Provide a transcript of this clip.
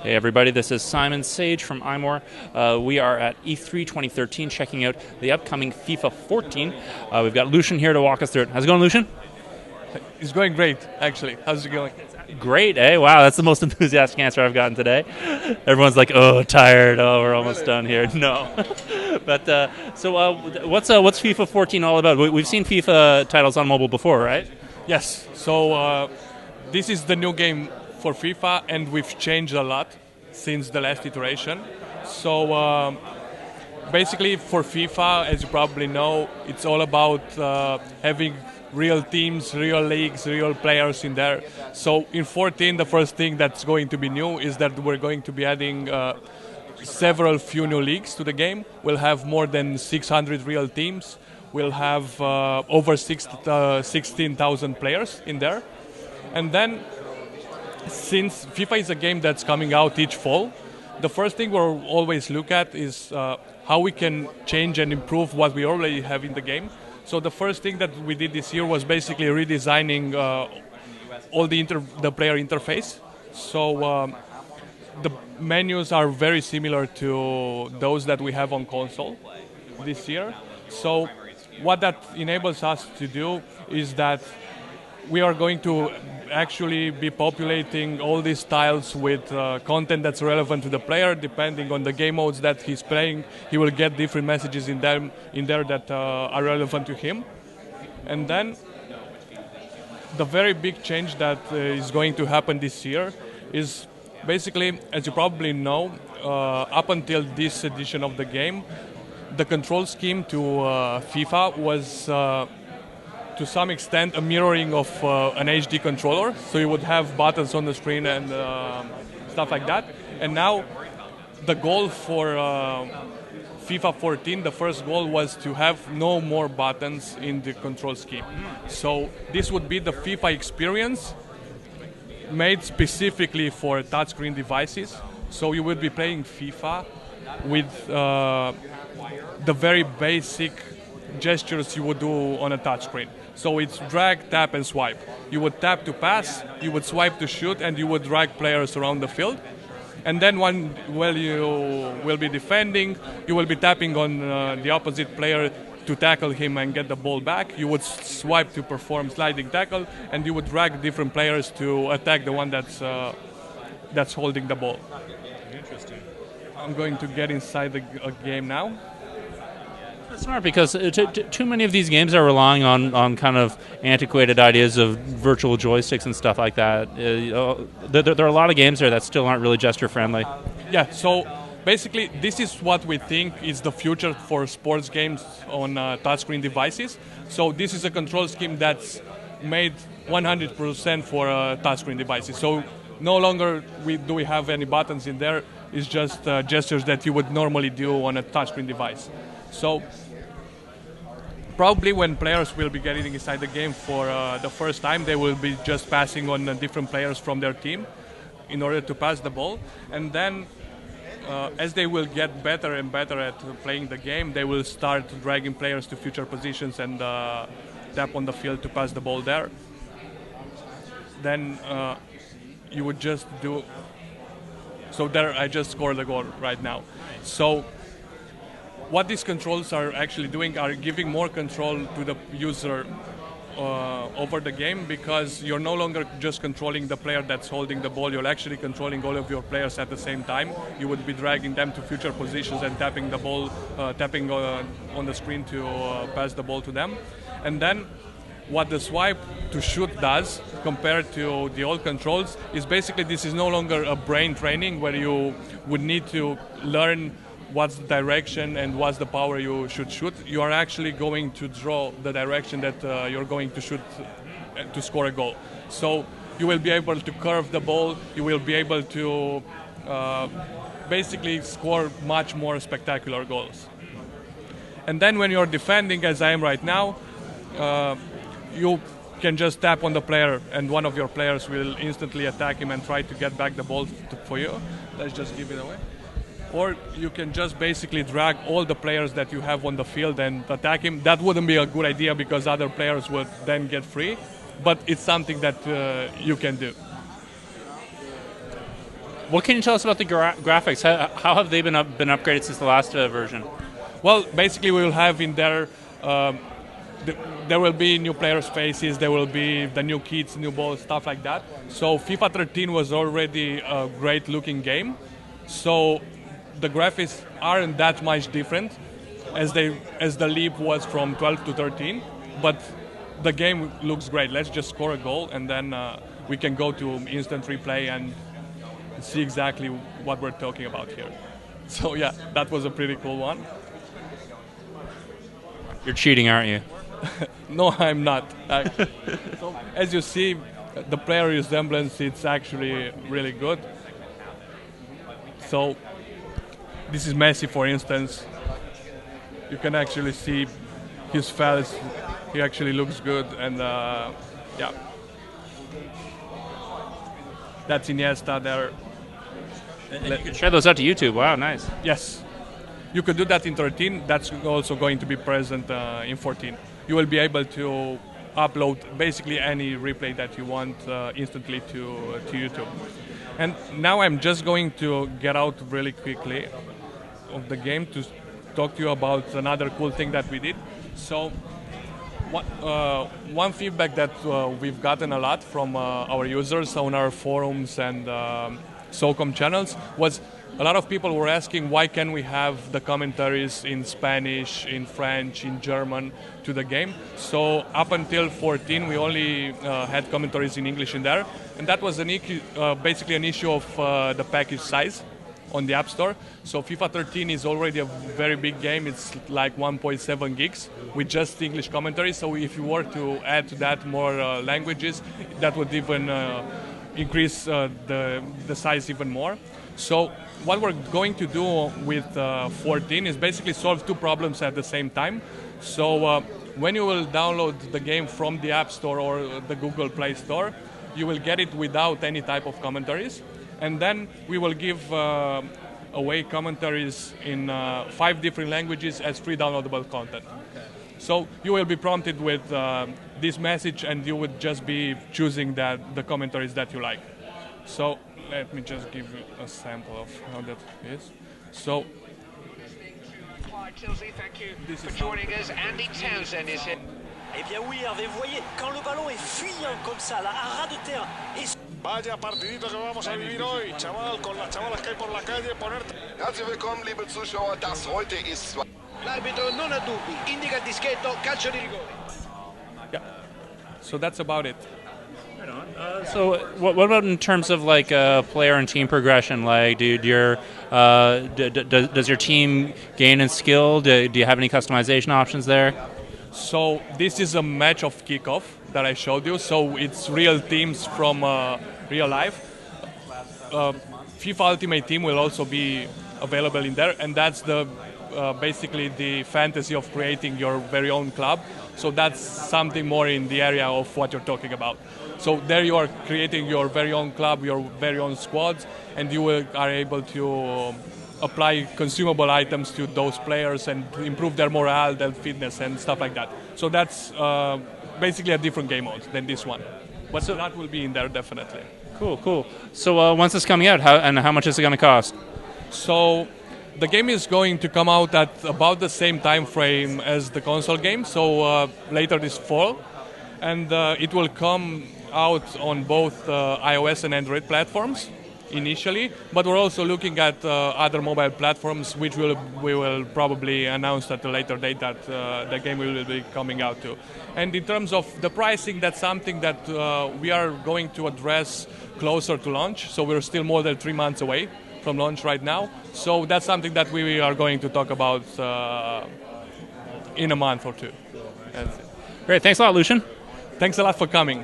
Hey everybody, this is Simon Sage from iMore. We are at E3 2013 checking out the upcoming FIFA 14. We've got Lucian here to walk us through it. How's it going, Lucian? It's going great, actually. How's it going? Great, eh? Wow, that's the most enthusiastic answer I've gotten today. Everyone's like, oh, tired, oh, we're almost done here. No. But, what's FIFA 14 all about? We've seen FIFA titles on mobile before, right? Yes, so this is the new game for FIFA, and we've changed a lot since the last iteration. So basically, for FIFA, as you probably know, it's all about having real teams, real leagues, real players in there. So in 14, the first thing that's going to be new is that we're going to be adding several few new leagues to the game. We'll have more than 600 real teams. We'll have over 16,000 players in there. And then, since FIFA is a game that's coming out each fall, the first thing we'll always look at is how we can change and improve what we already have in the game. So the first thing that we did this year was basically redesigning all the player interface. So the menus are very similar to those that we have on console this year. So what that enables us to do is that we are going to actually be populating all these tiles with content that's relevant to the player. Depending on the game modes that he's playing, he will get different messages in there that are relevant to him. And then the very big change that is going to happen this year is basically, as you probably know, up until this edition of the game, the control scheme to FIFA was to some extent a mirroring of an HD controller, so you would have buttons on the screen and stuff like that. And now the goal for FIFA 14, the first goal was to have no more buttons in the control scheme. So this would be the FIFA experience made specifically for touchscreen devices. So you would be playing FIFA with the very basic gestures you would do on a touchscreen. So it's drag, tap, and swipe. You would tap to pass, you would swipe to shoot, and you would drag players around the field. And then while you will be defending, you will be tapping on the opposite player to tackle him and get the ball back. You would swipe to perform sliding tackle, and you would drag different players to attack the one that's holding the ball. Interesting. I'm going to get inside the game now. That's smart, because too many of these games are relying on kind of antiquated ideas of virtual joysticks and stuff like that. There are a lot of games there that still aren't really gesture friendly. Yeah, so basically this is what we think is the future for sports games on touchscreen devices. So this is a control scheme that's made 100% for touchscreen devices. So no longer do we have any buttons in there. It's just gestures that you would normally do on a touchscreen device. So probably when players will be getting inside the game for the first time, they will be just passing on different players from their team in order to pass the ball. And then as they will get better and better at playing the game, they will start dragging players to future positions and tap on the field to pass the ball there. Then you would just do... So there I just scored a goal right now. So what these controls are actually doing are giving more control to the user over the game, because you're no longer just controlling the player that's holding the ball, you're actually controlling all of your players at the same time. You would be dragging them to future positions and tapping the ball, tapping on the screen to pass the ball to them. And then what the swipe to shoot does compared to the old controls is basically this is no longer a brain training where you would need to learn what's the direction and what's the power you should shoot. You are actually going to draw the direction that you're going to shoot to score a goal. So you will be able to curve the ball, you will be able to basically score much more spectacular goals. And then when you're defending, as I am right now, you can just tap on the player and one of your players will instantly attack him and try to get back the ball for you. Let's just give it away. Or you can just basically drag all the players that you have on the field and attack him. That wouldn't be a good idea because other players would then get free, but it's something that you can do. What can you tell us about the graphics? How have they been upgraded since the last version? Well, basically we will have in there, there will be new players' faces, there will be the new kits, new balls, stuff like that. So FIFA 13 was already a great looking game. So the graphics aren't that much different as the leap was from 12 to 13, but the game looks great. Let's just score a goal and then we can go to instant replay and see exactly what we're talking about here. So yeah, that was a pretty cool one. You're cheating, aren't you? No, I'm not. So as you see, the player resemblance, it's actually really good. So this is Messi, for instance. You can actually see his face. He actually looks good, and yeah. That's Iniesta there. And you can share those out to YouTube. Wow, nice. Yes. You could do that in 13. That's also going to be present in 14. You will be able to upload basically any replay that you want instantly to YouTube. And now I'm just going to get out really quickly of the game to talk to you about another cool thing that we did. So one feedback that we've gotten a lot from our users on our forums and SOCOM channels was a lot of people were asking why can we have the commentaries in Spanish, in French, in German to the game. So up until 14 we only had commentaries in English in there, and that was basically an issue of the package size on the App Store. So FIFA 13 is already a very big game. It's like 1.7 gigs with just English commentary. So if you were to add to that more languages, that would even increase the size even more. So what we're going to do with 14 is basically solve two problems at the same time. So when you will download the game from the App Store or the Google Play Store, you will get it without any type of commentaries. And then we will give away commentaries in 5 different languages as free downloadable content. So you will be prompted with this message, and you would just be choosing the commentaries that you like. So let me just give you a sample of how that is. So Tilsley, thank you for joining us. Andy Townsend is here. Eh bien oui, Hervé, vous voyez, quand le ballon est fuyant comme ça, là, à ras de terre, et... Vaya partidito que vamos a vivir hoy, chaval, con las chavalas que hay por la calle, ponerte... Herzlich willkommen, liebe Zuschauer, das heute ist... L'arbitro non ha dubbi, indica il dischetto, calcio di rigore. yeah, so that's about it. So what about in terms of like player and team progression? Like, does your team gain in skill? Do you have any customization options there? So this is a match of kickoff that I showed you. So it's real teams from real life. FIFA Ultimate Team will also be available in there, and that's the basically the fantasy of creating your very own club. So that's something more in the area of what you're talking about. So there you are creating your very own club, your very own squads, and you are able to apply consumable items to those players and improve their morale, their fitness, and stuff like that. So that's basically a different game mode than this one. But so that will be in there definitely. Cool. So once it's coming out, how much is it going to cost? So the game is going to come out at about the same time frame as the console game, so later this fall. And it will come out on both iOS and Android platforms initially, but we're also looking at other mobile platforms, which we will probably announce at a later date that the game will be coming out to. And in terms of the pricing, that's something that we are going to address closer to launch, so we're still more than 3 months away from launch right now. So that's something that we are going to talk about in a month or two. Great, thanks a lot, Lucian. Thanks a lot for coming.